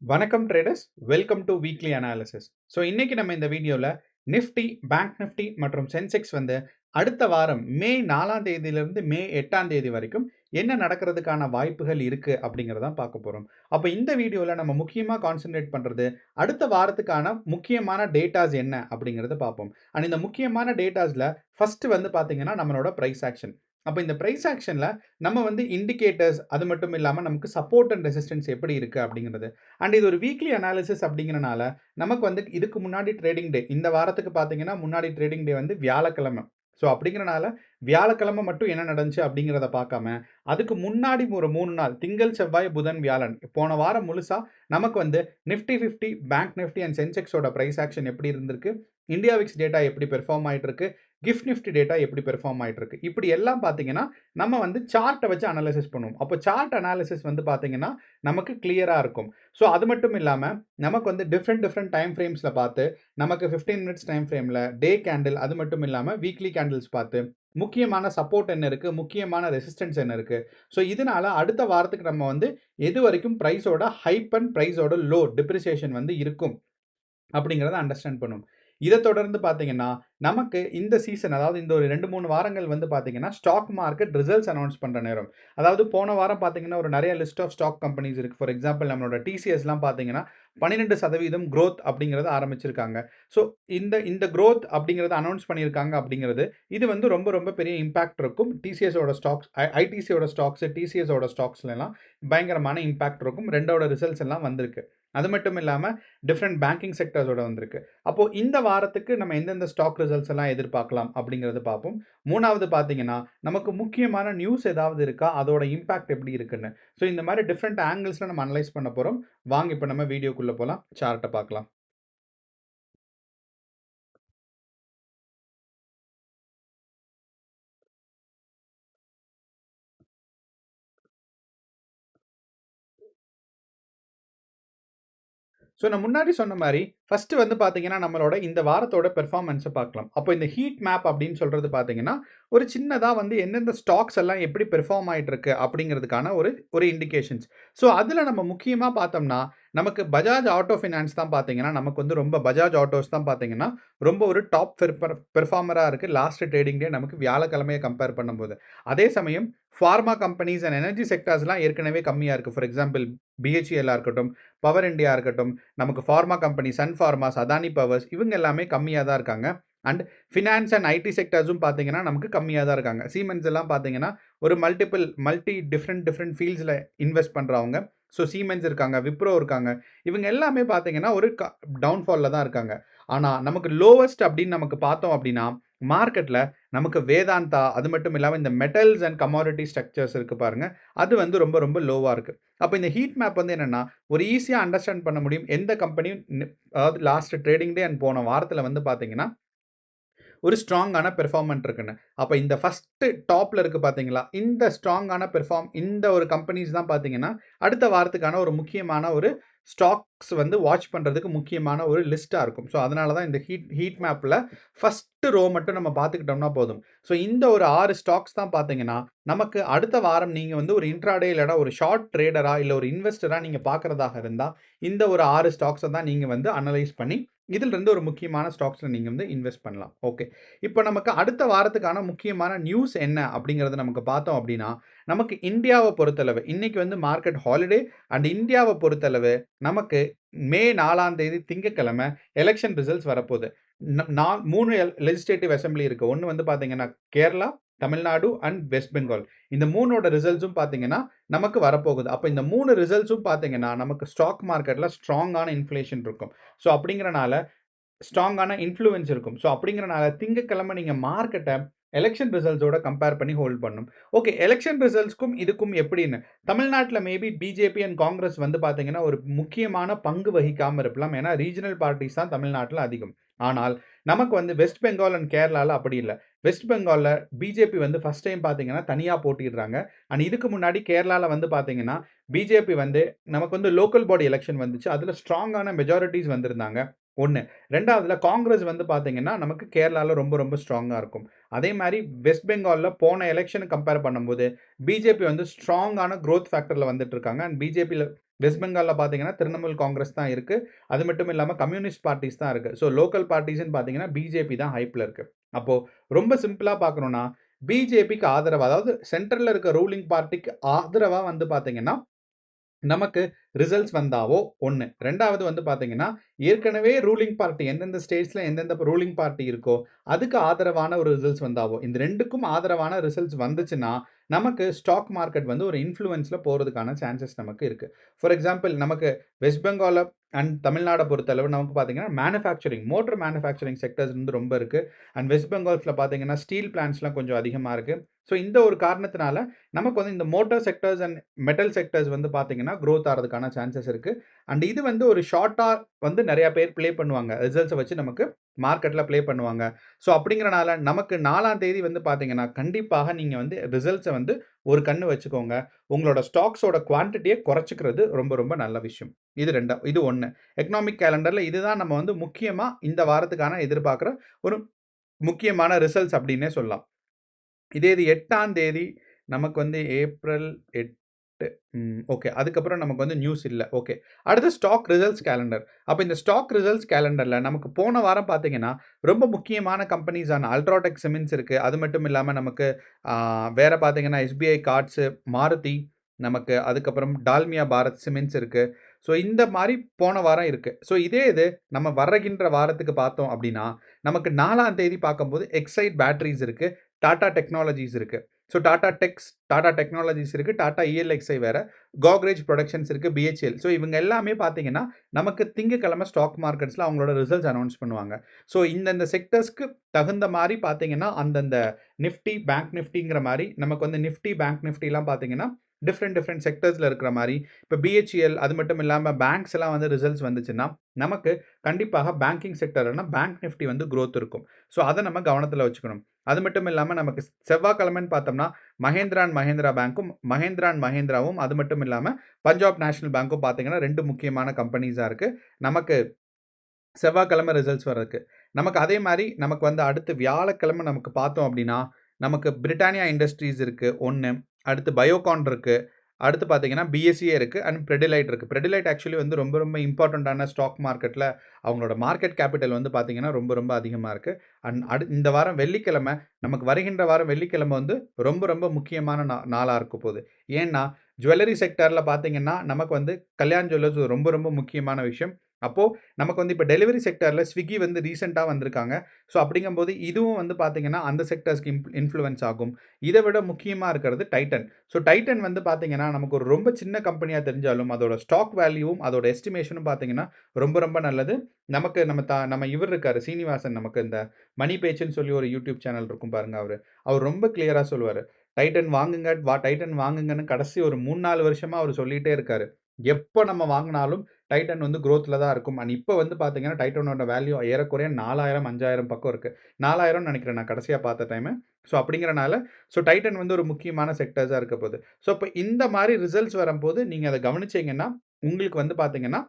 வணக்கம் traders, welcome to weekly analysis. So இன்னைக்கு நம்ம இந்த வீடியோவில் நிஃப்டி, பேங்க் நிஃப்டி மற்றும் சென்செக்ஸ் வந்து அடுத்த வாரம் மே 4ஆம் தேதியிலிருந்து மே 8ஆம் தேதி வரைக்கும் என்ன நடக்கிறதுக்கான வாய்ப்புகள் இருக்குது அப்படிங்கிறத பார்க்க போகிறோம். அப்போ இந்த வீடியோவில் நம்ம முக்கியமாக கான்சென்ட்ரேட் பண்ணுறது அடுத்த வாரத்துக்கான முக்கியமான டேட்டாஸ் என்ன அப்படிங்கிறத பார்ப்போம். அண்ட் இந்த முக்கியமான டேட்டாஸில் ஃபஸ்ட்டு வந்து பார்த்தீங்கன்னா நம்மளோட ப்ரைஸ் ஆக்ஷன். அப்போ இந்த ப்ரைஸ் ஆக்ஷனில் நம்ம வந்து இண்டிகேட்டர்ஸ், அது மட்டும் இல்லாமல் நமக்கு சப்போர்ட் அண்ட் ரெசிஸ்டன்ஸ் எப்படி இருக்குது அப்படிங்கிறது. அண்ட் இது ஒரு வீக்லி அனாலிசிஸ் அப்படிங்கிறனால நமக்கு வந்து இதுக்கு முன்னாடி ட்ரேடிங் டே, இந்த வாரத்துக்கு பார்த்தீங்கன்னா முன்னாடி ட்ரேடிங் டே வந்து வியாழக்கிழமை. ஸோ அப்படிங்கிறனால வியாழக்கிழமை மட்டும் என்ன நடந்துச்சு அப்படிங்கிறத பார்க்காம அதுக்கு முன்னாடி ஒரு 3 நாள், திங்கள், செவ்வாய், புதன், வியாழன், போன வாரம் முழுசா நமக்கு வந்து நிஃப்டி 50, பேங்க் நிஃப்டி அண்ட் சென்செக்ஸோட ப்ரைஸ் ஆக்ஷன் எப்படி இருந்திருக்கு, இந்தியா விக்ஸ் டேட்டா எப்படி பெர்ஃபார்ம் ஆகிட்டு இருக்கு, கிஃப்ட் நிஃப்டி டேட்டா எப்படி பெர்ஃபார்ம் ஆகிட்டு இருக்கு, இப்படி எல்லாம் பார்த்தீங்கன்னா நம்ம வந்து சார்ட்டை வச்சு அனாலிசிஸ் பண்ணுவோம். அப்போ சார்ட் அனாலிசிஸ் வந்து பார்த்தீங்கன்னா நமக்கு கிளியராக இருக்கும். ஸோ அது மட்டும் இல்லாமல் நமக்கு வந்து டிஃப்ரெண்ட் டைம் ஃப்ரேம்ஸில் பார்த்து, நமக்கு 15 மினிட்ஸ் டைம் ஃப்ரேமில் டே கேண்டில், அது மட்டும் இல்லாமல் வீக்லி கேண்டில்ஸ் பார்த்து முக்கியமான சப்போர்ட் என்ன இருக்குது, முக்கியமான ரெசிஸ்டன்ஸ் என்ன இருக்குது. ஸோ இதனால அடுத்த வாரத்துக்கு நம்ம வந்து எது வரைக்கும் ப்ரைஸோட ஹைப் அண்ட் ப்ரைஸோட லோ டிப்ரிசியேஷன் வந்து இருக்கும் அப்படிங்கிறத அண்டர்ஸ்டாண்ட் பண்ணும். இதை தொடர்ந்து பார்த்தீங்கன்னா நமக்கு இந்த சீசன், அதாவது இந்த ஒரு 2-3 வாரங்கள் வந்து பார்த்தீங்கன்னா ஸ்டாக் மார்க்கெட் ரிசல்ட்ஸ் அனௌன்ஸ் பண்ணுற நேரம். அதாவது போன வாரம் பார்த்தீங்கன்னா ஒரு நிறைய லிஸ்ட் ஆஃப் ஸ்டாக் கம்பெனிஸ் இருக்குது. ஃபார் எக்ஸாம்பிள் நம்மளோட டிசிஎஸ்லாம் பார்த்தீங்கன்னா 12% growth அப்படிங்கிறத ஆரம்பிச்சிருக்காங்க. ஸோ இந்த இந்த growth அப்படிங்கிறத அனௌன்ஸ் பண்ணியிருக்காங்க அப்படிங்கிறது இது வந்து ரொம்ப ரொம்ப பெரிய இம்பாக்ட் இருக்கும். டிசிஎஸோட ஸ்டாக்ஸ், ஐடிசியோட ஸ்டாக்ஸ், டிசிஎஸோட ஸ்டாக்ஸ்லாம் பயங்கரமான இம்பாக்ட் இருக்கும். ரெண்டோட ரிசல்ட்ஸ் எல்லாம் வந்திருக்கு. அது மட்டும் இல்லாமல் டிஃப்ரெண்ட் பேங்கிங் செக்டர்ஸோட வந்திருக்கு. அப்போது இந்த வாரத்துக்கு நம்ம எந்தெந்த ஸ்டாக் ரிசல்ட்ஸ் எல்லாம் எதிர்பார்க்கலாம் அப்படிங்கிறது பார்ப்போம். மூணாவது பார்த்தீங்கன்னா நமக்கு முக்கியமான நியூஸ் ஏதாவது இருக்கா, அதோட இம்பாக்ட் எப்படி இருக்குன்னு. ஸோ இந்த மாதிரி டிஃப்ரெண்ட் ஆங்கிள்ஸில் நம்ம அனலைஸ் பண்ண போகிறோம். வாங்க இப்போ நம்ம வீடியோக்குள்ளே போகலாம், சார்ட்டை பார்க்கலாம். ஸோ நான் முன்னாடி சொன்ன மாதிரி ஃபஸ்ட்டு வந்து பார்த்தீங்கன்னா நம்மளோட இந்த வாரத்தோட பெர்ஃபார்மன்ஸை பார்க்கலாம். அப்போ இந்த ஹீட் மேப் அப்படின்னு சொல்கிறது பார்த்தீங்கன்னா ஒரு சின்னதாக வந்து எந்தெந்த ஸ்டாக்ஸ் எல்லாம் எப்படி பெர்ஃபார்ம் ஆகிட்டு இருக்கு அப்படிங்கிறதுக்கான ஒரு ஒரு இண்டிகேஷன்ஸ். ஸோ அதில் நம்ம முக்கியமாக பார்த்தோம்னா நமக்கு பஜாஜ் ஆட்டோ ஃபினான்ஸ் தான் பார்த்தீங்கன்னா நமக்கு வந்து ரொம்ப பஜாஜ் ஆட்டோஸ் தான் பார்த்தீங்கன்னா ரொம்ப ஒரு டாப் பெர்ஃபார்மராக இருக்குது லாஸ்ட் ட்ரேடிங் டே நமக்கு வியாழக்கிழமையை கம்பேர் பண்ணும்போது. அதே சமயம் ஃபார்மா கம்பெனிஸ் அண்ட் எனர்ஜி செக்டர்ஸ்லாம் ஏற்கனவே கம்மியாக இருக்குது. ஃபார் எக்ஸாம்பிள் பிஹெச்இஎல்லாக இருக்கட்டும், பவர் இண்டியா இருக்கட்டும், நமக்கு pharma company Sun ஃபார்மாஸ், Adani powers, இவங்க எல்லாமே கம்மியாக தான் இருக்காங்க. அண்ட் ஃபினான்ஸ் அண்ட் ஐடி செக்டர்ஸும் பார்த்தீங்கன்னா நமக்கு கம்மியாக தான் இருக்காங்க. சீமென்ஸ் எல்லாம் பார்த்தீங்கன்னா ஒரு டிஃப்ரெண்ட் ஃபீல்ட்ஸில் இன்வெஸ்ட் பண்ணுறவங்க. ஸோ சீமென்ஸ் இருக்காங்க, விப்ரோ இருக்காங்க, இவங்க எல்லாமே பார்த்தீங்கன்னா ஒரு டவுன்ஃபாலில் தான் இருக்காங்க. ஆனால் நமக்கு லோவஸ்ட் அப்படின்னு நமக்கு பார்த்தோம் அப்படின்னா மார்க்கெட்டில் நமக்கு வேதாந்தா, அது மட்டும் இல்லாமல் இந்த மெட்டல்ஸ் அண்ட் கமாடிட்டி ஸ்ட்ரக்சர்ஸ் இருக்குது பாருங்கள், அது வந்து ரொம்ப ரொம்ப லோவாக இருக்குது. அப்போ இந்த ஹீட் மேப் வந்து என்னென்னா ஒரு ஈஸியாக அண்டர்ஸ்டாண்ட் பண்ண முடியும். எந்த கம்பெனியும் அதாவது லாஸ்ட் ட்ரேடிங் டே அண்ட் போன வாரத்தில் வந்து பார்த்தீங்கன்னா ஒரு ஸ்ட்ராங்கான பெர்ஃபார்மன்ட் இருக்குன்னு. அப்போ இந்த ஃபஸ்ட்டு டாப்பில் இருக்குது பார்த்தீங்களா, இந்த ஸ்ட்ராங்கான இந்த ஒரு கம்பெனிஸ் தான் பார்த்தீங்கன்னா அடுத்த வாரத்துக்கான ஒரு முக்கியமான ஒரு ஸ்டாக்ஸ் வந்து வாட்ச் பண்ணுறதுக்கு முக்கியமான ஒரு லிஸ்ட்டாக இருக்கும். ஸோ அதனால தான் இந்த ஹீட் மேப்பில் ஃபஸ்ட்டு ரோ மட்டும் நம்ம பார்த்துக்கிட்டோம்னா போதும். ஸோ இந்த ஒரு 6 ஸ்டாக்ஸ் தான் பார்த்தீங்கன்னா நமக்கு அடுத்த வாரம் நீங்கள் வந்து ஒரு இன்ட்ராடே இல்லைனா ஒரு ஷார்ட் ட்ரேடராக இல்லை ஒரு இன்வெஸ்டராக நீங்கள் பார்க்குறதாக இருந்தால் இந்த ஒரு 6 ஸ்டாக்ஸை தான் நீங்கள் வந்து அனலைஸ் பண்ணி இதிலிருந்து ஒரு முக்கியமான ஸ்டாக்ஸில் நீங்கள் வந்து இன்வெஸ்ட் பண்ணலாம். ஓகே, இப்போ நமக்கு அடுத்த வாரத்துக்கான முக்கியமான நியூஸ் என்ன அப்படிங்கிறத நமக்கு பார்த்தோம் அப்படின்னா நமக்கு இந்தியாவை பொறுத்தளவு இன்னைக்கு வந்து மார்க்கெட் ஹாலிடே. அண்ட் இந்தியாவை பொறுத்தளவு நமக்கு மே 4ஆம் தேதி திங்கட்கிழமை எலெக்ஷன் ரிசல்ட்ஸ் வரப்போகுது. 3 லெஜிஸ்லேட்டிவ் அசம்பிளி இருக்குது. ஒன்று வந்து பார்த்தீங்கன்னா கேரளா, தமிழ்நாடு அண்ட் வெஸ்ட் பெங்கால். இந்த 3ஓட ரிசல்ட்ஸும் பார்த்தீங்கன்னா நமக்கு வரப்போகுது. அப்போ இந்த 3 ரிசல்ட்ஸும் பார்த்தீங்கன்னா நமக்கு ஸ்டாக் மார்க்கெட்டில் ஸ்ட்ராங்கான இன்ஃப்ளேஷன் இருக்கும். ஸோ அப்படிங்கிறனால ஸ்ட்ராங்கான இன்ஃப்ளூயன்ஸ் இருக்கும். ஸோ அப்படிங்கிறனால திங்கட்கிழமை நீங்கள் மார்க்கெட்டை எலெக்ஷன் ரிசல்ட்ஸோட கம்பேர் பண்ணி ஹோல்ட் பண்ணும். ஓகே, எலெக்ஷன் ரிசல்ட்ஸ்க்கும் இதுக்கும் எப்படின்னு தமிழ்நாட்டில் மேபி பிஜேபி அண்ட் காங்கிரஸ் வந்து பார்த்தீங்கன்னா ஒரு முக்கியமான பங்கு வகிக்காமல் இருக்கலாம். ஏன்னா ரீஜனல் பார்ட்டிஸ் தான் தமிழ்நாட்டில் அதிகம். ஆனால் நமக்கு வந்து வெஸ்ட் பெங்கால் அண்ட் கேரளாவில் அப்படி இல்லை. வெஸ்ட் பெங்காலில் பிஜேபி வந்து ஃபஸ்ட் டைம் பார்த்தீங்கன்னா தனியாக போட்டிடுறாங்க. அண்ட் இதுக்கு முன்னாடி கேரளாவில் வந்து பார்த்தீங்கன்னா பிஜேபி வந்து நமக்கு வந்து லோக்கல் பாடி எலெக்ஷன் வந்துச்சு, அதில் ஸ்ட்ராங்கான மெஜாரிட்டிஸ் வந்திருந்தாங்க. 1. 2வதுல காங்கிரஸ் வந்து பார்த்தீங்கன்னா, நமக்கு கேரளால ரொம்ப ரொம்ப ஸ்ட்ராங்கா இருக்கும். அதே மாரி வெஸ்ட் பெங்கால்ல போன எலக்ஷன கம்பேர் பண்ணும்போது, பிஜேபி வந்து ஸ்ட்ராங்கான குரோத் ஃபேக்டர்ல வந்துட்டு இருக்காங்க. அண்ட் பிஜேபில வெஸ்ட் பெங்கால்ல பார்த்தீங்கன்னா, திரிணாமுல் காங்கிரஸ் தான் இருக்கு. அது மட்டும் இல்லாம கம்யூனிஸ்ட் பார்ட்டீஸ் தான் இருக்கு. ஸோ லோக்கல் பார்ட்டீஸ்ன்னு பார்த்தீங்கன்னா, பிஜேபி தான் ஹைப்ல இருக்கு. அப்போ ரொம்ப சிம்பிளா பார்க்கணும்னா, பிஜேபிக்கு ஆதரவா, அதாவது சென்ட்ரல்ல இருக்க ரூலிங் பார்ட்டிக்கு ஆதரவா வந்து பார்த்தீங்கன்னா, நமக்கு ரிசல்ட்ஸ் வந்தாவோ 1. 2வது வந்து பார்த்தீங்கன்னா, ஏற்கனவே ரூலிங் பார்ட்டி எந்தெந்த ஸ்டேட்ஸ்ல எந்தெந்த ரூலிங் பார்ட்டி இருக்கோ, அதுக்கு ஆதரவான ஒரு ரிசல்ட்ஸ் வந்தாவோ, இந்த 2க்கும் ஆதரவான ரிசல்ட்ஸ் வந்துச்சுன்னா, நமக்கு ஸ்டாக் மார்க்கெட் வந்து ஒரு இன்ஃப்ளூயன்ஸ்ல போறதுக்கான சான்சஸ் நமக்கு இருக்கு. ஃபார் எக்ஸாம்பிள் நமக்கு வெஸ்ட் பெங்கால அண்ட் தமிழ்நாட பொறுத்தளவு நமக்கு பார்த்தீங்கன்னா, மோட்டார் மேனுஃபேக்சரிங் செக்டர்ஸ் வந்து ரொம்ப இருக்கு. அண்ட் வெஸ்ட் பெங்கால்ஸ்ல பார்த்தீங்கன்னா, ஸ்டீல் பிளான்ட்ஸ்லாம் கொஞ்சம் அதிகமா இருக்கு. ஸோ இந்த ஒரு காரணத்தினால நமக்கு வந்து இந்த motor sectors and metal sectors வந்து பார்த்தீங்கன்னா, குரோத் ஆறதுக்கான சான்சஸ் இருக்கு. அண்ட் இது வந்து ஒரு ஷார்ட்டா வந்து நெறைய பேர் ப்ளே பண்ணுவாங்க. ரிசல்ட்ஸ வச்சு நமக்கு மார்க்கெட்ல ப்ளே பண்ணுவாங்க. ஸோ அப்படிங்கிறனால நமக்கு 4ஆம் தேதி வந்து பார்த்தீங்கன்னா, கண்டிப்பாக நீங்க வந்து ரிசல்ட்ஸ வந்து ஒரு கண்ணு வச்சுக்கோங்க. உங்களோட ஸ்டாக்ஸோட குவான்டிட்டிய குறைச்சுக்கிறது ரொம்ப ரொம்ப நல்ல விஷயம். இது 1. எக்கனாமிக் கேலண்டர்ல இதுதான் நம்ம வந்து முக்கியமா இந்த வாரத்துக்கான எதிர்பார்க்கிற ஒரு முக்கியமான ரிசல்ட்ஸ் அப்படின்னே சொல்லலாம். இதே இது 8ஆம் தேதி நமக்கு வந்து ஏப்ரல் 8 ஓகே. அதுக்கப்புறம் நமக்கு வந்து நியூஸ் இல்ல. ஓகே. அடுத்து ஸ்டாக் ரிசல்ட்ஸ் கேலண்டர். அப்ப இந்த ஸ்டாக் ரிசல்ட்ஸ் கேலண்டர்ல நமக்கு போன வாரம் பார்த்தீங்கன்னா, ரொம்ப முக்கியமான கம்பெனிஸான அல்ட்ராடெக் சிமெண்ட்ஸ் இருக்கு. அது மட்டும் இல்லாம நமக்கு ஆ வேற பார்த்தீங்கன்னா, எஸ்பிஐ கார்ட்ஸ், மாருதி, நமக்கு அதுக்கப்புறம் டால்மியா பாரத் சிமெண்ட்ஸ் இருக்கு. ஸோ இந்த மாரி போன வாரம் இருக்கு. ஸோ இதே இது நம்ம வருகின்ற வாரத்துக்கு பார்த்தோம் அப்டின்னா, நமக்கு 4ஆம் தேதி பார்க்கும்போது எக்ஸைட் பேட்டரீஸ் இருக்கு. டாடா டெக்னாலஜிஸ் இருக்கு. ஸோ டாடா டெக்னாலஜிஸ் இருக்கு. டாடா இஎல்எக்ஸ்ஐ வேற. கோத்ரேஜ் புரொடக்ஷன்ஸ் இருக்கு. பிஹெச்எல். ஸோ இவங்க எல்லாமே பார்த்தீங்கன்னா, நமக்கு திங்கட்கிழமை ஸ்டாக் மார்க்கெட்ஸ்ல அவங்களோட ரிசல்ட்ஸ் அனவுன்ஸ் பண்ணுவாங்க. ஸோ இந்தந்த செக்டர்ஸ்க்கு தகுந்த மாரி பார்த்தீங்கன்னா, அந்தந்த நிஃப்டி, பேங்க் நிஃப்டிங்கிற மாரி நமக்கு வந்து நிஃப்டி, பேங்க் நிஃப்டிலாம் பார்த்தீங்கன்னா, டிஃபரெண்ட் செக்டர்ஸ்ல இருக்கிற மாரி, இப்ப பிஹெச்இஎல் அது மட்டும் இல்லாம பேங்க்ஸ் எல்லாம் வந்து ரிசல்ட்ஸ் வந்துச்சுன்னா, நமக்கு கண்டிப்பாக பேங்கிங் செக்டர்னா பேங்க் நிஃப்டி வந்து குரோத் இருக்கும். ஸோ அத நம்ம கவனத்துல வச்சுக்கணும். அது மட்டும் இல்லாம நமக்கு செவ்வாய்க்கிழமைன்னு பார்த்தோம்னா, மஹேந்திரா அண்ட் மஹேந்திரா பேங்க்கும், மஹேந்திரா அண்ட் மஹேந்திராவும், அது மட்டும் இல்லாம பஞ்சாப் நேஷனல் பேங்க்கும் பார்த்தீங்கன்னா, 2 முக்கியமான கம்பெனிஸா இருக்கு. நமக்கு செவ்வாய்க்கிழமை ரிசல்ட்ஸ் வர்றதுக்கு. நமக்கு அதே மாரி நமக்கு வந்து அடுத்து வியாழக்கிழமை நமக்கு பார்த்தோம் அப்டின்னா, நமக்கு பிரிட்டானியா இண்டஸ்ட்ரீஸ் இருக்கு 1. அடுத்து பயோகான் இருக்கு. அடுத்து பார்த்தீங்கன்னா, பிஎஸ்சியே இருக்கு. அண்ட் பிரெடிலைட் இருக்கு. பிரெடிலைட் ஆக்சுவலி வந்து ரொம்ப ரொம்ப இம்பார்ட்டன்ட்டான ஸ்டாக் மார்க்கெட்ல அவங்களோட மார்க்கெட் கேபிட்டல் வந்து பார்த்தீங்கன்னா, ரொம்ப ரொம்ப அதிகமா இருக்கு. அண்ட் இந்த வாரம் வெள்ளிக்கிழமை, நமக்கு வருகின்ற வாரம் வெள்ளிக்கிழமை வந்து ரொம்ப ரொம்ப முக்கியமான நாளா இருக்க போது. ஏன்னா, ஜுவல்லரி செக்டார்ல பார்த்தீங்கன்னா, நமக்கு வந்து கல்யாண் ஜுவல்லர்ஸ் ரொம்ப ரொம்ப முக்கியமான விஷயம். அப்போ நமக்கு வந்து இப்ப டெலிவரி செக்டார்ல ஸ்விக்கி வந்து ரீசென்ட்டா வந்திருக்காங்க. ஸோ அப்படிங்கும்போது இதுவும் வந்து பார்த்தீங்கன்னா, அந்த செக்டர்ஸ்க்கு இன்ஃப்ளூயன்ஸ் ஆகும். இத விட முக்கியமா இருக்கிறது டைட்டன். ஸோ டைட்டன் வந்து பார்த்தீங்கன்னா, நமக்கு ஒரு ரொம்ப சின்ன கம்பெனியா தெரிஞ்சாலும், அதோட ஸ்டாக் வேல்யூவும், அதோட எஸ்டிமேஷனும் பார்த்தீங்கன்னா, ரொம்ப ரொம்ப நல்லது. நமக்கு நம்ம இவர் இருக்காரு சீனிவாசன், நமக்கு இந்த மணி பேச்சுன்னு சொல்லி ஒரு யூடியூப் சேனல் இருக்கும் பாருங்க அவரு. அவர் ரொம்ப கிளியரா சொல்லுவாரு. டைட்டன் வாங்குங்க, டைட்டன் வாங்குங்கன்னு கடைசி ஒரு 3, 4 வருஷமா அவரு சொல்லிட்டே இருக்காரு. எப்ப நம்ம வாங்குனாலும் டைட்டன் வந்து குரோத்ல தான் இருக்கும். அண்ட் இப்ப வந்து பார்த்தீங்கன்னா, டைட்டனோட வேல்யூ ஏறக்குறைய 4000, 5000 பக்கம் இருக்கு. 4000ன்னு நெனைக்கிறேன் நான் கடைசியா பார்த்த டைமு. ஸோ அப்படிங்கிறனால, டைட்டன் வந்து ஒரு முக்கியமான செக்டர்ஸா இருக்க போது. ஸோ இப்ப இந்த மாரி ரிசல்ட்ஸ் வரம்போது, நீங்க அத கவனிச்சீங்கன்னா, உங்களுக்கு வந்து பார்த்தீங்கன்னா,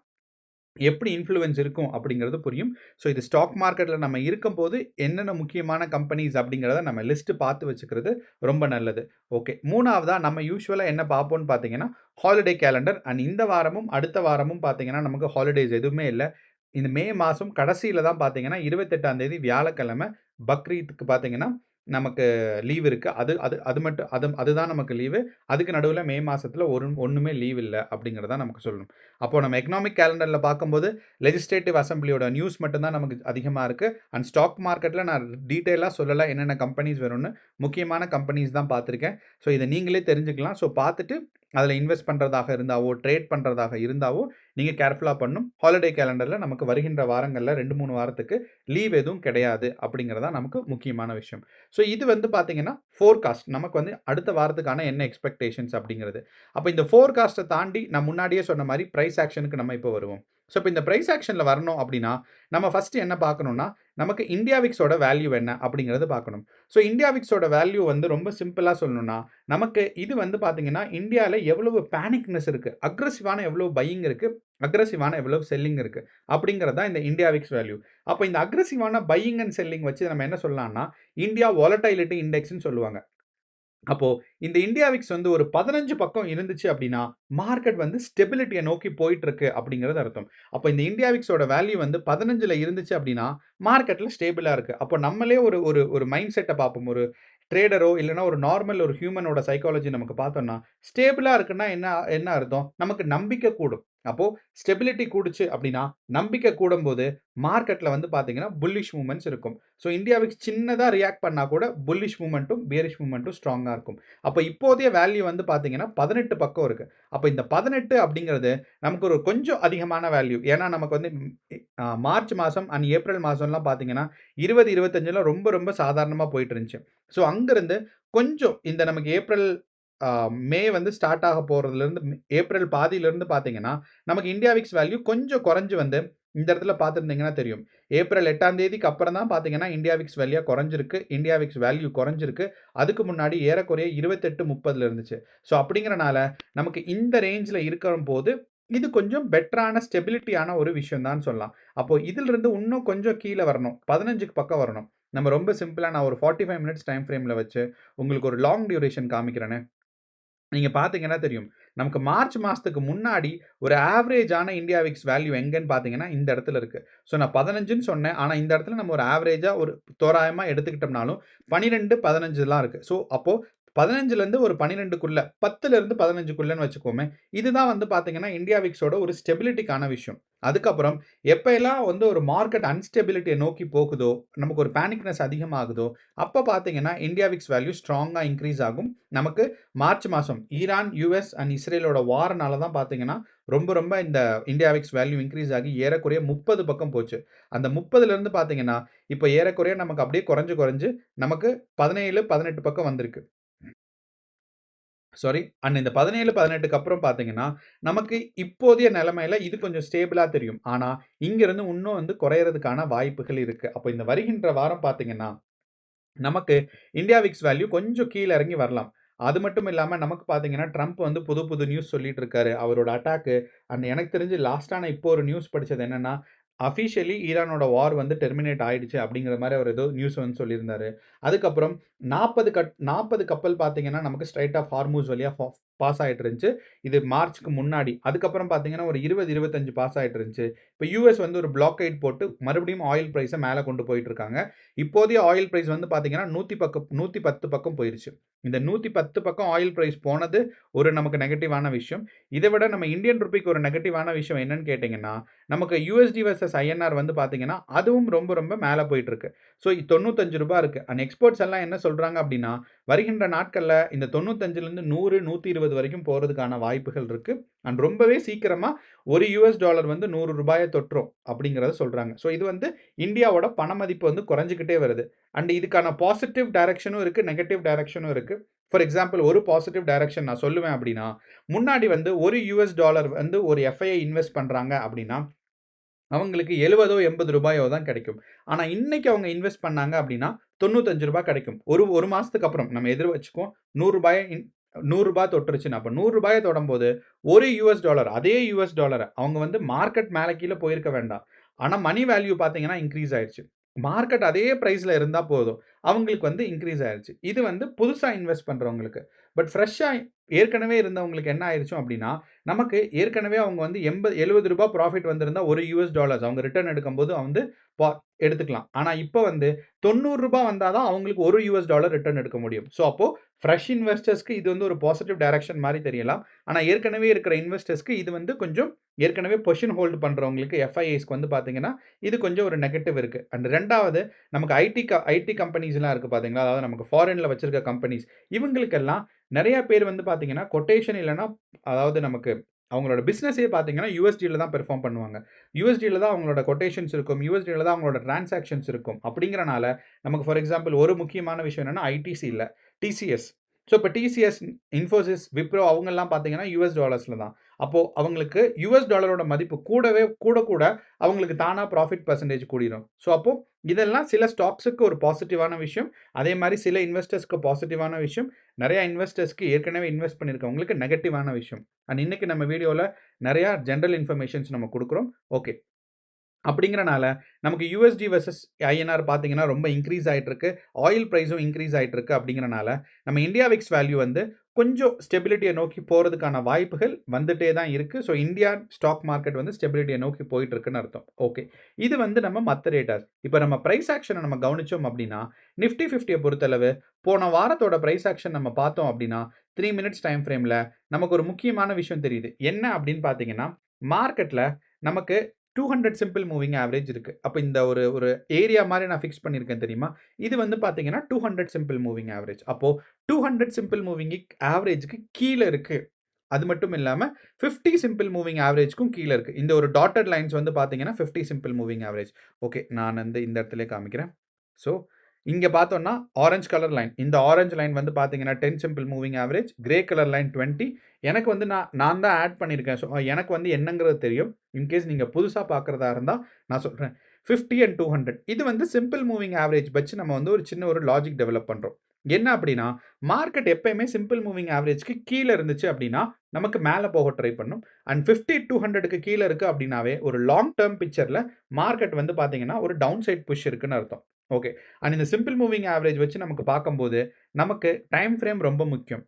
எப்படி இன்ஃப்ளூயன்ஸ் இருக்கும் அப்படிங்கிறது புரியும். ஸோ இது ஸ்டாக் மார்க்கெட்ல நம்ம இருக்கும்போது, என்னென்ன முக்கியமான கம்பெனிஸ் அப்படிங்கிறத நம்ம லிஸ்ட் பார்த்து வச்சுக்கிறது ரொம்ப நல்லது. ஓகே. 3வதா நம்ம யூசுவலா என்ன பார்ப்போம்ன்னு பார்த்தீங்கன்னா, ஹாலிடே கேலண்டர். அண்ட் இந்த வாரமும், அடுத்த வாரமும் பார்த்தீங்கன்னா, நமக்கு ஹாலிடேஸ் எதுவுமே இல்ல. இந்த மே மாசம் கடைசியில தான் பார்த்தீங்கன்னா, 28ஆம் தேதி வியாழக்கிழமை பக்ரீத்துக்கு பார்த்தீங்கன்னா, நமக்கு லீவ் இருக்கு. அது அது அது மட்டும் அதுதான் நமக்கு லீவு. அதுக்கு நடுவுல மே மாசத்துல ஒண்ணுமே லீவ் இல்ல அப்படிங்கிறத நமக்கு சொல்லணும். அப்போ நம்ம எக்கனாமிக் கேலண்டர்ல பார்க்கும்போது, லெஜிஸ்லேட்டிவ் அசெம்பிளியோட நியூஸ் மட்டும் தான் நமக்கு அதிகமா இருக்கு. அண்ட் ஸ்டாக் மார்க்கெட்ல நான் டீட்டெயிலா சொல்லல என்னென்ன கம்பெனிஸ் வரும்னு. முக்கியமான கம்பெனிஸ் தான் பார்த்திருக்கேன். ஸோ இத நீங்களே தெரிஞ்சுக்கலாம். ஸோ பார்த்துட்டு அதில இன்வெஸ்ட் பண்றதாக இருந்தாவோ, ட்ரேட் பண்றதாக இருந்தாவோ, நீங்க கேர்ஃபுல்லா பண்ணணும். ஹாலிடே கேலண்டர்ல நமக்கு வருகின்ற வாரங்கள்ல 2, 3 வாரத்துக்கு லீவ் எதுவும் கிடையாது அப்படிங்கிறது தான் நமக்கு முக்கியமான விஷயம். ஸோ இது வந்து பார்த்தீங்கன்னா, ஃபோர்காஸ்ட் நமக்கு வந்து அடுத்த வாரத்துக்கான என்ன எக்ஸ்பெக்டேஷன்ஸ் அப்படிங்கிறது. அப்ப இந்த ஃபோர்காஸ்ட்ட தாண்டி நான் முன்னாடியே சொன்ன மாரி பிரைஸ் ஆக்ஷனுக்கு நம்ம இப்ப வருவோம். ஸோ இப்போ இந்த பிரைஸ் ஆக்ஷன்ல வரணும் அப்படின்னா, நம்ம ஃபர்ஸ்ட் என்ன பார்க்கணும்னா, நமக்கு இந்தியா விக்ஸோட வேல்யூ என்ன அப்படிங்கிறத பார்க்கணும். ஸோ இந்தியா விக்ஸோட வேல்யூ வந்து ரொம்ப சிம்பிளா சொல்லணும்னா, நமக்கு இது வந்து பார்த்தீங்கன்னா, இந்தியால எவ்வளவு பேனிக்னஸ் இருக்கு, அக்ரசிவான எவ்வளவு பையிங் இருக்கு, அக்ரசிவான எவ்வளவு செல்லிங் இருக்கு அப்படிங்கிறது தான் இந்த இந்தியா விக்ஸ் வேல்யூ. அப்போ இந்த அக்ரசிவான பையிங் அண்ட் செல்லிங் வச்சு நம்ம என்ன சொல்லலாம்னா, இந்தியா வாலடைலிட்டி இண்டெக்ஸ்ன்னு சொல்லுவாங்க. அப்போ இந்த இந்தியா விக்ஸ் வந்து ஒரு 15 பக்கம் இருந்துச்சு அப்படின்னா, மார்க்கெட் வந்து ஸ்டெபிலிட்டிய நோக்கி போயிட்டு இருக்கு அப்படிங்கிறது அர்த்தம். அப்போ இந்த இந்தியா விக்ஸோட வேல்யூ வந்து 15ல இருந்துச்சு அப்படின்னா, மார்க்கெட்ல ஸ்டேபிளா இருக்கு. அப்போ நம்மளே ஒரு ஒரு ஒரு மைண்ட் செட்ட பார்ப்போம். ஒரு ட்ரேடரோ இல்லன்னா ஒரு நார்மல் ஒரு ஹியூமனோட சைக்காலஜி நமக்கு பார்த்தோம்னா, ஸ்டேபிளா இருக்குன்னா என்ன என்ன அர்த்தம்? நமக்கு நம்பிக்கை கூடும். அப்போ ஸ்டெபிலிட்டி கூடுச்சு அப்படின்னா, நம்பிக்கை கூடும்போது மார்க்கெட்ல வந்து பார்த்தீங்கன்னா, புல்லிஷ் மூவ்மெண்ட்ஸ் இருக்கும். ஸோ இந்தியா விக்ஸ் சின்னதா ரியாக்ட் பண்ணா கூட புல்லிஷ் மூவ்மெண்ட்டும், பியரிஷ் மூவ்மெண்ட்டும் ஸ்ட்ராங்கா இருக்கும். அப்ப இப்போதைய வேல்யூ வந்து பார்த்தீங்கன்னா, 18 பக்கம் இருக்கு. அப்ப இந்த 18 அப்படிங்கிறது நமக்கு ஒரு கொஞ்சம் அதிகமான வேல்யூ. ஏன்னா நமக்கு வந்து மார்ச் மாசம் அண்ட் ஏப்ரல் மாசம்லாம் பார்த்தீங்கன்னா, 20, 25லாம் ரொம்ப ரொம்ப சாதாரணமா போயிட்டு இருந்துச்சு. ஸோ அங்கிருந்து கொஞ்சம் இந்த நமக்கு ஏப்ரல் அ மே வந்து ஸ்டார்ட் ஆக போறதுலருந்து ஏப்ரல் பாதியிலருந்து பார்த்தீங்கன்னா, நமக்கு இந்தியா விக்ஸ் வேல்யூ கொஞ்சம் குறைஞ்சு வந்து இந்த இடத்துல பார்த்திருந்தீங்கன்னா தெரியும். ஏப்ரல் 8ஆம் தேதிக்கு அப்புறம் தான் பார்த்தீங்கன்னா, இந்தியா விக்ஸ் வேல்யூ குறைஞ்சிருக்கு. இந்தியா விக்ஸ் வேல்யூ குறைஞ்சிருக்கு. அதுக்கு முன்னாடி ஏறக்குறைய 28, 30ல இருந்துச்சு. ஸோ அப்படிங்கிறனால நமக்கு இந்த ரேஞ்ச்ல இருக்கும்போது, இது கொஞ்சம் பெட்டரான ஸ்டெபிலிட்டியான ஒரு விஷயம் தான் சொல்லலாம். அப்போ இதிலிருந்து இன்னும் கொஞ்சம் கீழ வரணும். 15க்கு பக்கம் வரணும். நம்ம ரொம்ப சிம்பிளா நான் ஒரு 45 மினிட்ஸ் டைம் ஃப்ரேம்ல வச்சு உங்களுக்கு ஒரு லாங் டியூரேஷன் காமிக்கிறேனே. நீங்க பார்த்தீங்கன்னா தெரியும். நமக்கு மார்ச் மாசத்துக்கு முன்னாடி ஒரு ஆவரேஜான இந்தியா விக்ஸ் வேல்யூ எங்கன்னு பார்த்தீங்கன்னா, இந்த இடத்துல இருக்கு. ஸோ நான் 15ன்னு சொன்னேன். ஆனா இந்த இடத்துல நம்ம ஒரு ஆவரேஜா ஒரு தோராயமா எடுத்துக்கிட்டோம்னாலும் 12, 15லாம் இருக்கு. ஸோ அப்போ 15லேருந்து ஒரு 12க்குள்ள 10லேருந்து 15க்குள்ளன்னு வச்சுக்குவோமே. இதுதான் வந்து பார்த்தீங்கன்னா, இந்தியா விக்ஸோட ஒரு ஸ்டெபிலிட்டிக்கான விஷயம். அதுக்கப்புறம் எப்பயெல்லாம் வந்து ஒரு மார்க்கெட் அன்ஸ்டெபிலிட்டிய நோக்கி போகுதோ, நமக்கு ஒரு பேனிக்னஸ் அதிகமாகுதோ, அப்ப பார்த்தீங்கன்னா, இந்தியா விக்ஸ் வேல்யூ ஸ்ட்ராங்கா இன்கிரீஸ் ஆகும். நமக்கு மார்ச் மாசம் ஈரான், யுஎஸ் அண்ட் இஸ்ரேலோட வார்னால தான் பார்த்தீங்கன்னா, ரொம்ப ரொம்ப இந்த இந்தியா விக்ஸ் வேல்யூ இன்கிரீஸ் ஆகி ஏறக்குறைய 30 பக்கம் போச்சு. அந்த 30லேருந்து பார்த்தீங்கன்னா, இப்ப ஏறக்குறைய நமக்கு அப்படியே குறைஞ்சு குறைஞ்சு நமக்கு 17, 18 பக்கம் வந்திருக்கு. சாரி. அண்ட் இந்த 17, 18க்கு அப்புறம் பார்த்தீங்கன்னா, நமக்கு இப்போதைய நிலைமையில இது கொஞ்சம் ஸ்டேபிளா தெரியும். ஆனா, இங்கிருந்து இன்னும் வந்து குறையறதுக்கான வாய்ப்புகள் இருக்கு. அப்ப இந்த வருகின்ற வாரம் பார்த்தீங்கன்னா, நமக்கு இந்தியா விக்ஸ் வேல்யூ கொஞ்சம் கீழ இறங்கி வரலாம். அது மட்டும் இல்லாம நமக்கு பார்த்தீங்கன்னா, ட்ரம்ப் வந்து புது புது நியூஸ் சொல்லிட்டு இருக்காரு. அவரோட அட்டாக்கு அண்ட் எனக்கு தெரிஞ்சு லாஸ்ட்டா நான் இப்போ ஒரு நியூஸ் படிச்சது என்னன்னா, அஃபிஷியலி ஈரானோட வார் வந்து டெர்மினேட் ஆயிடுச்சு அப்படிங்கிற மாரி அவர் ஏதோ நியூஸ் வந்து சொல்லியிருந்தாரு. அதுக்கப்புறம் 40 கப்பல் பார்த்தீங்கன்னா, நமக்கு ஸ்ட்ரெய்ட் ஆஃப் ஹார்மூஸ் வழியா பாஸ் ஆயிட்டு இருந்துச்சு. இது மார்ச்க்கு முன்னாடி. அதுக்கப்புறம் பார்த்தீங்கன்னா, ஒரு 20, 25 பாஸ் ஆயிட்டு இருந்துச்சு. இப்ப யுஎஸ் வந்து ஒரு பிளாக்கேட் போட்டு மறுபடியும் ஆயில் பிரைஸ மேல கொண்டு போயிட்டு இருக்காங்க. இப்போதைய ஆயில் பிரைஸ் வந்து பார்த்தீங்கன்னா, 110 பக்கம் போயிருச்சு. இந்த 110 பக்கம் ஆயில் பிரைஸ் போனது ஒரு நமக்கு நெகட்டிவான விஷயம். இத விட நம்ம இந்தியன் ரூபிக்கு ஒரு நெகட்டிவான விஷயம் என்னன்னு கேட்டீங்கன்னா, நமக்கு யுஎஸ்டி வெர்சஸ் ஐஎன்ஆர் வந்து பார்த்தீங்கன்னா, அதுவும் ரொம்ப ரொம்ப மேல போயிட்டு இருக்கு. ஸோ ரூ. 95 இருக்கு. அண்ட் எக்ஸ்பர்ட்ஸ் எல்லாம் என்ன சொல்றாங்க அப்டின்னா, வருகின்ற நாட்கள்ல இந்த 95லிருந்து 100, 120 வரைக்கும் போறதுக்கான வாய்ப்புகள் இருக்கு. அண்ட் ரொம்பவே சீக்கிரமா ஒரு யுஎஸ் டாலர் வந்து ரூ. 100 தொற்றும் அப்டிங்கிறத சொல்றாங்க. ஸோ இது வந்து இந்தியாவோட பண மதிப்பு வந்து குறைஞ்சுக்கிட்டே வருது. அண்ட் இதுக்கான பாசிட்டிவ் டைரக்ஷனும் இருக்கு, நெகட்டிவ் டைரக்ஷனும் இருக்கு. ஃபார் எக்ஸாம்பிள் ஒரு பாசிட்டிவ் டைரக்ஷன் நான் சொல்லுவேன் அப்டின்னா, முன்னாடி வந்து ஒரு யுஎஸ் டாலர் வந்து ஒரு எஃப்ஐஐ இன்வெஸ்ட் பண்றாங்க அப்டின்னா, அவங்களுக்கு ரூ. 70 80 தான் கிடைக்கும். ஆனா இன்னைக்கு அவங்க இன்வெஸ்ட் பண்ணாங்க அப்டின்னா, ரூ. 95 கிடைக்கும். ஒரு 1 மாசத்துக்கு அப்புறம் நம்ம எதிர் வச்சுக்குவோம். ரூ. 100 ரூ. 100 தொட்டுருச்சுன்னா, அப்ப ரூ. 100 தொடும்போது, ஒரு யுஎஸ் டாலர் அதே யுஎஸ் டாலர அவங்க வந்து மார்க்கெட் மேல கீழ போயிருக்க வேண்டாம். ஆனா மணி வேல்யூ பார்த்தீங்கன்னா இன்கிரீஸ் ஆயிருச்சு. மார்க்கெட் அதே பிரைஸ்ல இருந்தா போதும். அவங்களுக்கு வந்து இன்கிரீஸ் ஆயிருச்சு. இது வந்து புதுசா இன்வெஸ்ட் பண்றவங்களுக்கு. பட் ஃப்ரெஷ்ஷா ஏற்கனவே இருந்தவங்களுக்கு என்ன ஆயிருச்சு அப்டின்னா, நமக்கு ஏற்கனவே அவங்க வந்து ரூ. 70 ப்ராஃபிட் வந்திருந்தா ஒரு யுஎஸ் டாலர்ஸ் அவங்க ரிட்டர்ன் எடுக்கும்போது வந்து பா எடுத்துக்கலாம். ஆனா இப்ப வந்து ரூ. 90 வந்தா தான் அவங்களுக்கு ஒரு யுஎஸ் டாலர் ரிட்டர்ன் எடுக்க முடியும். ஸோ அப்போ ஃப்ரெஷ் இன்வெஸ்டர்ஸ்க்கு இது வந்து ஒரு பாசிட்டிவ் டைரக்ஷன் மாரி தெரியலாம். ஆனா ஏற்கனவே இருக்கிற இன்வெஸ்டர்ஸ்க்கு இது வந்து கொஞ்சம் ஏற்கனவே பொசிஷன் ஹோல்ட் பண்றவங்களுக்கு எஃப்ஐஐஸ்க்கு வந்து பார்த்தீங்கன்னா, இது கொஞ்சம் ஒரு நெகட்டிவ் இருக்கு. அண்ட் 2வது நமக்கு ஐடி கம்பெனிஸ்லாம் இருக்கு பார்த்தீங்களா? அதாவது நமக்கு ஃபாரின்ல வச்சிருக்க கம்பெனிஸ். இவங்களுக்கெல்லாம் நெறைய பேர் வந்து பார்த்தீங்கன்னா, கொட்டேஷன் இல்லன்னா அதாவது நமக்கு அவங்களோட பிசினஸே பார்த்தீங்கன்னா, யுஎஸ்டில தான் பெர்ஃபார்ம் பண்ணுவாங்க. யுஎஸ்டில தான் அவங்களோட கொட்டேஷன்ஸ் இருக்கும். யுஎஸ்டில தான் அவங்களோட டிரான்சாக்ஷன்ஸ் இருக்கும். அப்படிங்கிறனால நமக்கு ஃபார் எக்ஸாம்பிள் ஒரு முக்கியமான விஷயம் என்னன்னா, ஐடிசி இல்ல. டிசிஎஸ். ஸோ இப்போ டிசிஎஸ், இன்ஃபோசிஸ், விப்ரோ அவங்கெல்லாம் பார்த்தீங்கன்னா யூஎஸ் டாலர்ஸில் தான். அப்போது அவங்களுக்கு யூஎஸ் டாலரோட மதிப்பு கூட அவங்களுக்கு தானாக ப்ராஃபிட் பர்சன்டேஜ் கூடிரும். ஸோ அப்போது இதெல்லாம் சில ஸ்டாக்ஸுக்கு ஒரு பாசிட்டிவான விஷயம். அதே மாதிரி சில இன்வெஸ்டர்ஸ்க்கு பாசிட்டிவான விஷயம். நிறையா இன்வெஸ்டர்ஸ்க்கு ஏற்கனவே இன்வெஸ்ட் பண்ணியிருக்கவங்களுக்கு நெகட்டிவான விஷயம். அண்ட் இன்னைக்கு நம்ம வீடியோவில் நிறையா ஜென்ரல் இன்ஃபர்மேஷன்ஸ் நம்ம கொடுக்குறோம். ஓகே. அப்படிங்கிறனால நமக்கு யூஎஸ்டி வெர்சஸ் ஐஎன்ஆர் பார்த்தீங்கன்னா ரொம்ப இன்க்ரீஸ் ஆயிட்டு இருக்கு. ஆயில் பிரைஸும் இன்க்ரீஸ் ஆயிட்டு இருக்கு. அப்படிங்கிறனால நம்ம இந்தியா விக்ஸ் வேல்யூ வந்து கொஞ்சம் ஸ்டெபிலிட்டியை நோக்கி போகிறதுக்கான வாய்ப்புகள் வந்துட்டே தான் இருக்குது. ஸோ இந்தியா ஸ்டாக் மார்க்கெட் வந்து ஸ்டெபிலிட்டியை நோக்கி போயிட்டு இருக்குன்னு அர்த்தம். ஓகே, இது வந்து நம்ம மற்ற ரேட்டர்ஸ். இப்போ நம்ம ப்ரைஸ் ஆக்ஷனை நம்ம கவனிச்சோம் அப்படின்னா நிஃப்டி 50 பொறுத்தளவு போன வாரத்தோட ப்ரைஸ் ஆக்ஷன் நம்ம பார்த்தோம் அப்படின்னா 3 மினிட்ஸ் டைம் ஃப்ரேமில் நமக்கு ஒரு முக்கியமான விஷயம் தெரியுது. என்ன அப்படின்னு பார்த்தீங்கன்னா மார்க்கெட்டில் நமக்கு 200 சிம்பிள் மூவிங் ஆவரேஜ் இருக்கு. அப்போ இந்த ஒரு ஒரு ஏரியா மாதிரி நான் ஃபிக்ஸ் பண்ணியிருக்கேன் தெரியுமா? இது வந்து பார்த்தீங்கன்னா 200 சிம்பிள் மூவிங் ஆவரேஜ். அப்போ 200 சிம்பிள் மூவிங் ஆவரேஜ்க்கு கீழ இருக்கு. அது மட்டும் இல்லாம 50 சிம்பிள் மூவிங் ஆவரேஜ்க்கும் கீழ இருக்கு. இந்த ஒரு டாட்டட் லைன்ஸ் வந்து பார்த்தீங்கன்னா 50 சிம்பிள் மூவிங் ஆவரேஜ். ஓகே, நான் வந்து இந்த இடத்துலயே காமிக்கிறேன். ஸோ இங்க பார்த்தோம்னா ஆரஞ்ச் கலர் லைன். இந்த ஆரஞ்ச் லைன் வந்து பார்த்தீங்கன்னா 10 simple moving average. Grey colour line 20. எனக்கு வந்து நான் தான் ஆட் பண்ணியிருக்கேன். ஸோ எனக்கு வந்து என்னங்கிறது தெரியும். இன்கேஸ் நீங்கள் புதுசாக பார்க்குறதா இருந்தால் நான் சொல்கிறேன். 50 அண்ட் 200 இது வந்து சிம்பிள் மூவிங் ஆவரேஜ் வச்சு நம்ம வந்து ஒரு சின்ன ஒரு லாஜிக் டெவலப் பண்ணுறோம். என்ன அப்படின்னா மார்க்கெட் எப்பயுமே சிம்பிள் மூவிங் ஆவரேஜ்க்கு கீழே இருந்துச்சு அப்படின்னா நமக்கு மேலே போக ட்ரை பண்ணும். அண்ட் 50 200க்கு கீழே இருக்குது அப்படின்னாவே ஒரு லாங் டேர்ம் பிக்சரில் மார்க்கெட் வந்து பார்த்தீங்கன்னா ஒரு டவுன் சைட் புஷ் இருக்குன்னு அர்த்தம். ஓகே, அண்ட் இந்த சிம்பிள் மூவிங் ஆவரேஜ் வச்சு நமக்கு பார்க்கும்போது நமக்கு டைம் ஃப்ரேம் ரொம்ப முக்கியம்.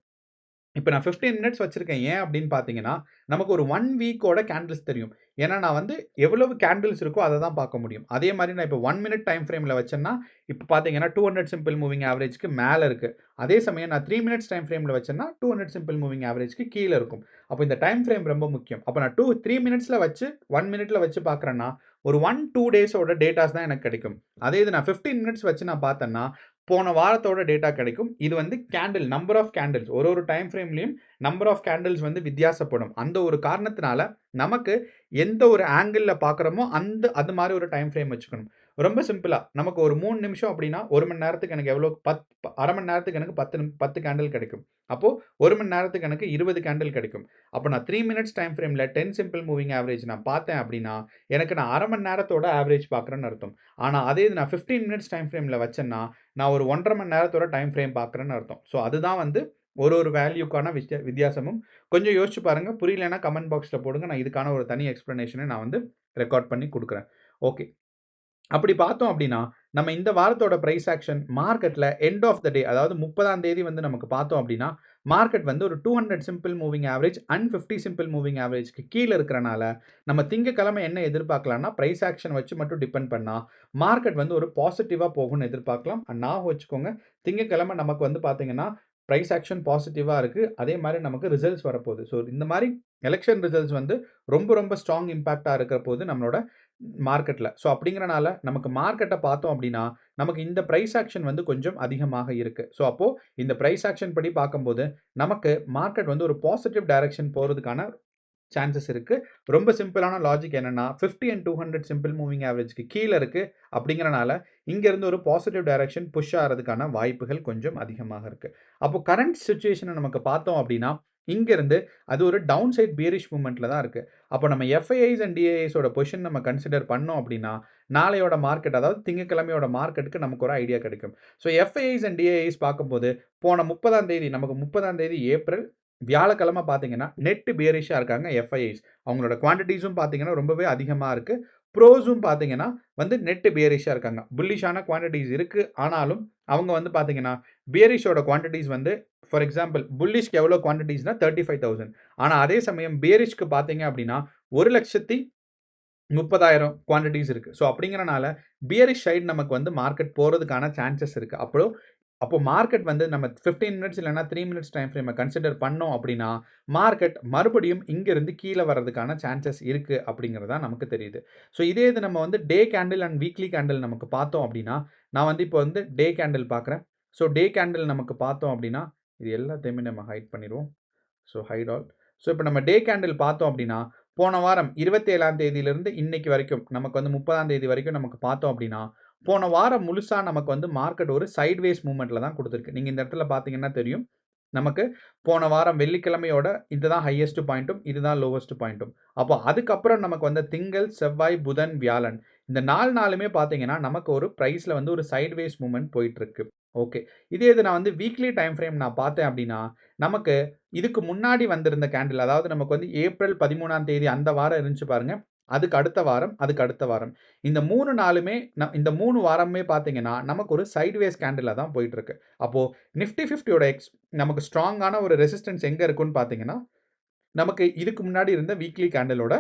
இப்போ நான் 15 மினிட்ஸ் வச்சிருக்கேன். ஏன் அப்படின்னு பார்த்தீங்கன்னா, நமக்கு ஒரு 1 வீக்கோட கேண்டில்ஸ் தெரியும். ஏன்னா நான் வந்து எவ்வளவு கேண்டில்ஸ் இருக்கோ அதை தான் பார்க்க முடியும். அதே மாதிரி நான் இப்போ 1 மினிட் டைம் ஃப்ரேமில் வச்சேன்னா, இப்போ பார்த்தீங்கன்னா 200 சிம்பிள் மூவிங் ஆவரேஜ்க்கு மேலே இருக்கு. அதே சமயம் நான் 3 மினிட்ஸ் டைம் ஃப்ரேமில் வச்சேன்னா 200 சிம்பிள் மூவிங் ஆவரேஜ்க்கு கீழே இருக்கும். அப்போ இந்த டைம் ஃப்ரேம் ரொம்ப முக்கியம். அப்போ நான் 3 மினிட்ஸில் வச்சு 1 மினிட்ல வச்சு பார்க்குறேன்னா, ஒரு 1, 2 டேஸோட டேட்டாஸ் தான் எனக்கு கிடைக்கும். அதே இது நான் 15 மினிட்ஸ் வச்சு நான் பார்த்தேன்னா, போன வாரத்தோட டேட்டா கிடைக்கும். இது வந்து கேண்டில் நம்பர் ஆஃப் கேண்டில்ஸ் ஒரு டைம் ஃப்ரேம்லயும் நம்பர் ஆஃப் கேண்டில்ஸ் வந்து வித்தியாசப்படும். அந்த ஒரு காரணத்தினால நமக்கு எந்த ஒரு ஆங்கிள்ல பார்க்குறோமோ அது மாதிரி ஒரு டைம் ஃப்ரேம் வச்சுக்கணும். ரொம்ப சிம்பிளா நமக்கு ஒரு 3 நிமிஷம் அப்படின்னா 1 மணி நேரத்துக்கு எனக்கு எவ்வளோ 1/2 மணி நேரத்துக்கு எனக்கு 10 கேண்டில் கிடைக்கும். அப்போ 1 மணி நேரத்துக்கு எனக்கு 20 கேண்டில் கிடைக்கும். அப்போ நான் 3 மினிட்ஸ் டைம் ஃப்ரேம்ல 10 சிம்பிள் மூவிங் ஆவரேஜ் நான் பார்த்தேன் அப்படின்னா எனக்கு நான் 1/2 மணி நேரத்தோட ஆவரேஜ் பார்க்குறேன்னு அர்த்தம். ஆனால் அதே இது நான் 15 மினிட்ஸ் டைம் ஃப்ரேம்ல வச்சேன்னா நான் ஒரு 1 1/2 மணி நேரத்தோட டைம் ஃப்ரேம் பார்க்குறேன்னு அர்த்தம். ஸோ அதுதான் வந்து ஒரு வேல்யூக்கான வித்தியாசமும். கொஞ்சம் யோசிச்சு பாருங்க. புரியலன்னா கமெண்ட் பாக்ஸில் போடுங்க. நான் இதுக்கான ஒரு தனி எக்ஸ்ப்ளனேஷனை நான் வந்து ரெக்கார்ட் பண்ணி கொடுக்குறேன். ஓகே, அப்படி பார்த்தோம் அப்படின்னா நம்ம இந்த வாரத்தோட பிரைஸ் ஆக்ஷன் மார்க்கெட்டில் எண்ட் ஆஃப் த டே அதாவது 30ஆம் தேதி வந்து நமக்கு பார்த்தோம் அப்படின்னா மார்க்கெட் வந்து ஒரு 200 simple moving average and 50 simple moving ஆவரேஜ்க்கு கீழே இருக்கிறனால நம்ம திங்கக்கிழமை என்ன எதிர்பார்க்கலாம்னா பிரைஸ் ஆக்ஷன் வச்சு மட்டும் டிபெண்ட் பண்ணால் மார்க்கெட் வந்து ஒரு பாசிட்டிவாக போகும்னு எதிர்பார்க்கலாம். அண்ட் ஞாபகம் வச்சுக்கோங்க, திங்கக்கிழமை நமக்கு வந்து பார்த்தீங்கன்னா பிரைஸ் ஆக்ஷன் பாசிட்டிவாக இருக்குது. அதே மாதிரி நமக்கு ரிசல்ட்ஸ் வரப்போகுது. ஸோ இந்த மாதிரி எலெக்ஷன் ரிசல்ட்ஸ் வந்து ரொம்ப ரொம்ப ஸ்ட்ராங் இம்பாக்டாக இருக்கிற போது நம்மளோட மார்க்கெட்டில். ஸோ அப்படிங்கிறனால நமக்கு மார்க்கெட்டை பார்த்தோம் அப்படின்னா நமக்கு இந்த பிரைஸ் ஆக்ஷன் வந்து கொஞ்சம் அதிகமாக இருக்குது. ஸோ அப்போது இந்த பிரைஸ் ஆக்ஷன் படி பார்க்கும்போது நமக்கு மார்க்கெட் வந்து ஒரு பாசிட்டிவ் டைரக்ஷன் போகிறதுக்கான சான்சஸ் இருக்குது. ரொம்ப சிம்பிளான லாஜிக் என்னென்னா 50 அண்ட் 200 சிம்பிள் மூவிங் ஆவரேஜ்க்கு கீழே இருக்குது. அப்படிங்கிறனால இங்கேருந்து ஒரு பாசிட்டிவ் டைரக்ஷன் புஷ் ஆகிறதுக்கான வாய்ப்புகள் கொஞ்சம் அதிகமாக இருக்குது. அப்போ கரண்ட் சுச்சுவேஷனை நமக்கு பார்த்தோம் அப்படின்னா இங்கேருந்து அது ஒரு டவுன் சைட் பியரிஷ் மூமெண்ட்டில் தான் இருக்குது. அப்போ நம்ம எஃப்ஐஐஸ் அண்ட் டிஐஐஸோட பொசிஷன் நம்ம கன்சிடர் பண்ணோம் அப்படின்னா நாளையோட மார்க்கெட் அதாவது திங்கக்கிழமையோட மார்க்கெட்டுக்கு நமக்கு ஒரு ஐடியா கிடைக்கும். ஸோ எஃப்ஐஐஸ் அண்ட் டிஐஐஸ் பார்க்கும்போது போன 30ஆம் தேதி நமக்கு 30ஆம் தேதி ஏப்ரல் வியாழக்கிழமை பார்த்தீங்கன்னா நெட் பியரிஷாக இருக்காங்க எஃப்ஐஐஸ். அவங்களோட குவான்டிட்டிஸும் பார்த்தீங்கன்னா ரொம்பவே அதிகமாக இருக்குது. ப்ரோஸும் பார்த்தீங்கன்னா வந்து நெட் பியரிஷாக இருக்காங்க. புல்லிஷான குவான்டிட்டிஸ் இருக்குது. ஆனாலும் அவங்க வந்து பார்த்தீங்கன்னா பியரிஷோட குவான்டிட்டிஸ் வந்து ஃபார் எக்ஸாம்பிள் புல்லிஷ்க்கு எவ்வளோ குவான்டிட்டிஸ்னா 35,000. ஆனால் அதே சமயம் பியரிஷ்க்கு பார்த்தீங்க அப்படின்னா 1,30,000 குவான்டிட்டிஸ் இருக்குது. ஸோ அப்படிங்கிறனால பியரிஷ் சைடு நமக்கு வந்து மார்க்கெட் போகிறதுக்கான சான்சஸ் இருக்குது. அப்போ மார்க்கெட் வந்து நம்ம 15 மினிட்ஸ் இல்லைனா 3 மினிட்ஸ் டைம் ஃப்ரேமை கன்சிடர் பண்ணோம் அப்படின்னா மார்க்கெட் மறுபடியும் இங்கேருந்து கீழே வர்றதுக்கான சான்சஸ் இருக்குது அப்படிங்கிறது தான் நமக்கு தெரியுது. ஸோ இதே இது நம்ம வந்து டே கேண்டில் அண்ட் வீக்லி கேண்டில் நமக்கு பார்த்தோம் அப்படின்னா நான் வந்து இப்போ வந்து டே கேண்டில் பார்க்குறேன். ஸோ டே கேண்டில் நமக்கு பார்த்தோம் அப்படின்னா இது எல்லாத்தையுமே நம்ம ஹைட் பண்ணிடுவோம். So height all. ஸோ இப்போ நம்ம டே கேண்டில் பார்த்தோம் அப்படின்னா போன வாரம் 27ஆம் தேதியிலிருந்து இன்னைக்கு வரைக்கும் நமக்கு வந்து 30ஆம் தேதி வரைக்கும் நமக்கு பார்த்தோம் அப்படின்னா போன வாரம் முழுசாக நமக்கு வந்து மார்க்கெட் ஒரு சைட்வேஸ் மூவ்மெண்ட்டில் தான் கொடுத்துருக்கு. நீங்கள் இந்த இடத்துல பார்த்தீங்கன்னா தெரியும் நமக்கு போன வாரம் வெள்ளிக்கிழமையோட இதுதான் ஹையஸ்ட் பாயிண்ட்டும், இதுதான் லோவஸ்ட் பாயிண்ட்டும். அப்போ அதுக்கப்புறம் நமக்கு வந்த திங்கள், செவ்வாய், புதன், வியாழன் இந்த 4 நாளுமே பார்த்தீங்கன்னா, நமக்கு ஒரு பிரைஸ்ல வந்து ஒரு சைட்வேஸ் மூவ்மெண்ட் போயிட்டுருக்கு. ஓகே. இதே இது நான் வந்து வீக்லி டைம் ஃப்ரேம் நான் பார்த்தேன் அப்டின்னா, நமக்கு இதுக்கு முன்னாடி வந்திருந்த கேண்டில் அதாவது நமக்கு வந்து ஏப்ரல் 13ஆம் தேதி அந்த வாரம் இருந்துச்சு பாருங்க. அதுக்கு அடுத்த வாரம், அதுக்கு அடுத்த வாரம். இந்த 3 நாளுமே இந்த 3 வாரமுமே பார்த்தீங்கன்னா, நமக்கு ஒரு சைட்வேஸ் கேண்டிலா தான் போயிட்டுருக்கு. அப்போ நிஃப்டி 50யோட நமக்கு ஸ்ட்ராங்கான ஒரு ரெசிஸ்டன்ஸ் எங்க இருக்குன்னு பார்த்தீங்கன்னா, நமக்கு இதுக்கு முன்னாடி இருந்த வீக்லி கேண்டிலோட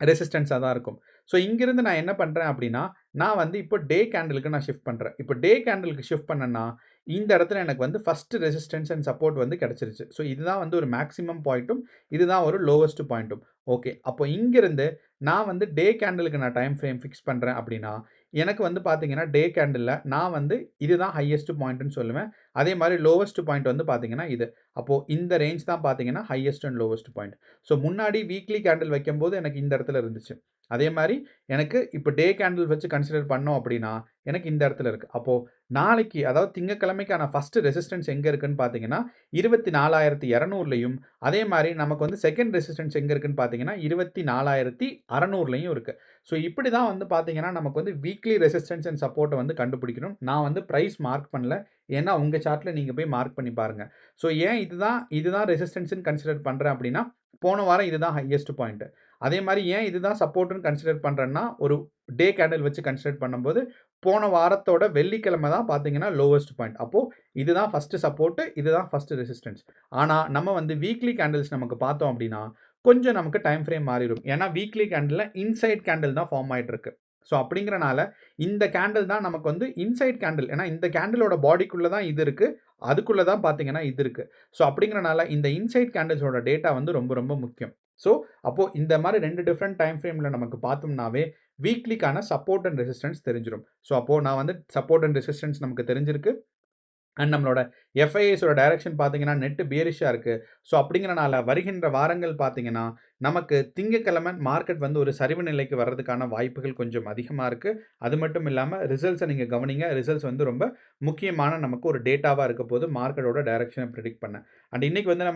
ரெசிஸ்டன்ஸா தான் இருக்கும். ஸோ இங்கிருந்து நான் என்ன பண்றேன் அப்டின்னா, நான் வந்து இப்போ டே கேண்டிலுக்கு நான் ஷிஃப்ட் பண்றேன். இப்போ டே கேண்டிலுக்கு ஷிஃப்ட் பண்ணேன்னா, இந்த இடத்துல எனக்கு வந்து ஃபர்ஸ்ட் ரெசிஸ்டன்ஸ் அண்ட் சப்போர்ட் வந்து கிடைச்சிருச்சு. ஸோ இதுதான் வந்து ஒரு மேக்ஸிமம் பாயிண்ட்டும், இதுதான் ஒரு லோவஸ்ட் பாயிண்ட்டும். ஓகே. அப்போ இங்கிருந்து நான் வந்து டே கேண்டிலுக்கு நான் டைம் ஃப்ரேம் ஃபிக்ஸ் பண்றேன் அப்டின்னா, எனக்கு வந்து பார்த்தீங்கன்னா, டே கேண்டில்ல நான் வந்து இதுதான் ஹையஸ்ட் பாயிண்ட்ன்னு சொல்லுவேன். அதே மாரி லோவஸ்ட் பாயிண்ட் வந்து பார்த்தீங்கன்னா இது. அப்போ இந்த ரேஞ்ச் தான் பார்த்தீங்கன்னா, highest and lowest point. So முன்னாடி வீக்லி கேண்டில் வைக்கும்போது எனக்கு இந்த இடத்துல இருந்துச்சு. அதே மாரி எனக்கு இப்ப டே கேண்டில் வச்சு கன்சிடர் பண்ணோம் அப்டின்னா, எனக்கு இந்த இடத்துல இருக்கு. அப்போ நாளைக்கு அதாவது திங்கட்கிழமைக்கான ஃபர்ஸ்ட் ரெசிஸ்டன்ஸ் எங்க இருக்குன்னு பார்த்தீங்கன்னா, 24,200லயும் அதே மாரி நமக்கு வந்து செகண்ட் ரெசிஸ்டன்ஸ் எங்க இருக்குன்னு பார்த்தீங்கன்னா, 24,600லயும் இருக்கு. ஸோ இப்படி தான் வந்து பார்த்தீங்கன்னா, நமக்கு வந்து வீக்லி ரெசிஸ்டன்ஸ் அண்ட் சப்போர்ட்ட வந்து கண்டுபிடிக்கணும். நான் வந்து பிரைஸ் மார்க் பண்ணல. ஏன்னா உங்க சார்ட்ல நீங்க போய் மார்க் பண்ணி பாருங்க. ஸோ ஏன் இதுதான் ரெசிஸ்டன்ஸ்ன்னு கன்சிடர் பண்றேன் அப்டின்னா, போன வாரம் இதுதான் ஹையஸ்ட் பாயிண்ட். அதே மாரி ஏன் இதுதான் சப்போர்ட்ன்னு கன்சிடர் பண்றேன்னா, ஒரு டே கேண்டில் வச்சு கன்சிடர் பண்ணும்போது, போன வாரத்தோட வெள்ளிக்கிழமை தான் பார்த்தீங்கன்னா லோவஸ்ட் பாயிண்ட். அப்போ இதுதான் ஃபர்ஸ்ட் சப்போர்ட், இதுதான் ஃபர்ஸ்ட் ரெசிஸ்டன்ஸ். ஆனா, நம்ம வந்து வீக்லி கேண்டில்ஸ் நமக்கு பார்த்தோம் அப்டின்னா, கொஞ்சம் நமக்கு டைம் ஃப்ரேம் மாறிரும். ஏன்னா, வீக்லி கேண்டில்ல இன்சைட் கேண்டில் தான் ஃபார்ம் ஆயிட்டு இருக்கு. ஸோ அப்படிங்கிறனால, இந்த கேண்டில் தான் நமக்கு வந்து இன்சைட் கேண்டில். ஏன்னா, இந்த கேண்டிலோட பாடிக்குள்ள தான் இது இருக்கு. அதுக்குள்ள தான் பார்த்தீங்கன்னா இது இருக்கு. ஸோ அப்படிங்கிறனால, இந்த இன்சைட் கேண்டில்ஸோட டேட்டா வந்து ரொம்ப ரொம்ப முக்கியம். ஸோ அப்போ இந்த மாரி 2 டிஃபரண்ட் டைம் ஃப்ரேம்ல நமக்கு பார்த்தோம்னாவே, வீக்லிக்கான சப்போர்ட் அண்ட் ரெசிஸ்டன்ஸ் தெரிஞ்சிரும். ஸோ அப்போ நான் வந்து சப்போர்ட் அண்ட் ரெசிஸ்டன்ஸ் நமக்கு தெரிஞ்சிருக்கு. அண்ட் நம்மளோட எஃப்ஐஎஸோட டைரக்ஷன் பார்த்தீங்கன்னா, நெட் பியரிஷ்ஷா இருக்கு. ஸோ அப்படிங்கிறனால வருகின்ற வாரங்கள் பார்த்தீங்கன்னா, நமக்கு திங்கட்கிழமை மார்க்கெட் வந்து ஒரு சரிவு நிலைக்கு வர்றதுக்கான வாய்ப்புகள் கொஞ்சம் அதிகமா இருக்கு. அது மட்டும் இல்லாம ரிசல்ட்ஸ நீங்க கவனிங்க. ரிசல்ட்ஸ் வந்து ரொம்ப முக்கியமான நமக்கு ஒரு டேட்டாவா இருக்க போது மார்க்கெட்டோட டைரக்ஷன பிரெடிக்ட் பண்ண. அண்ட் இன்னைக்கு வந்து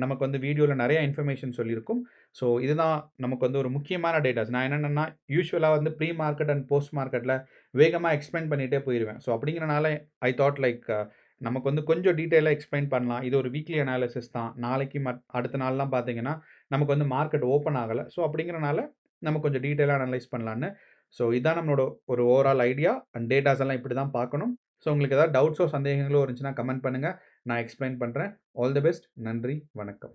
நமக்கு வந்து வீடியோல நெறைய இன்ஃபர்மேஷன் சொல்லியிருக்கோம். ஸோ இதுதான் நமக்கு வந்து ஒரு முக்கியமான டேட்டாஸ். நான் என்னன்னன்னா, யூசுவலா வந்து ப்ரீ மார்க்கெட் அண்ட் போஸ்ட் மார்க்கெட்ல வேகமா எக்ஸ்பிளைன் பண்ணிட்டே போயிருவேன். ஸோ அப்படிங்கிறனால ஐ தாட் லைக் நமக்கு வந்து கொஞ்சம் டீட்டெயிலா எக்ஸ்பிளைன் பண்ணலாம். இது ஒரு வீக்லி அனாலிசிஸ் தான். நாளைக்கு அடுத்த நாள்லாம் பார்த்தீங்கன்னா, நமக்கு வந்து மார்க்கெட் ஓப்பன் ஆகல. ஸோ அப்படிங்கிறனால நம்ம கொஞ்சம் டீட்டெயிலா அனலைஸ் பண்ணலான்னு. ஸோ இதான் நம்மளோட ஒரு ஓவரால் ஐடியா அண்ட் டேட்டாஸ் எல்லாம் இப்படி தான் பார்க்கணும். ஸோ உங்களுக்கு ஏதாவது டவுட்ஸோ, சந்தேகங்களோ இருந்துச்சுன்னா கமெண்ட் பண்ணுங்க. நான் எக்ஸ்பிளைன் பண்றேன். All the best. நன்றி. வணக்கம்.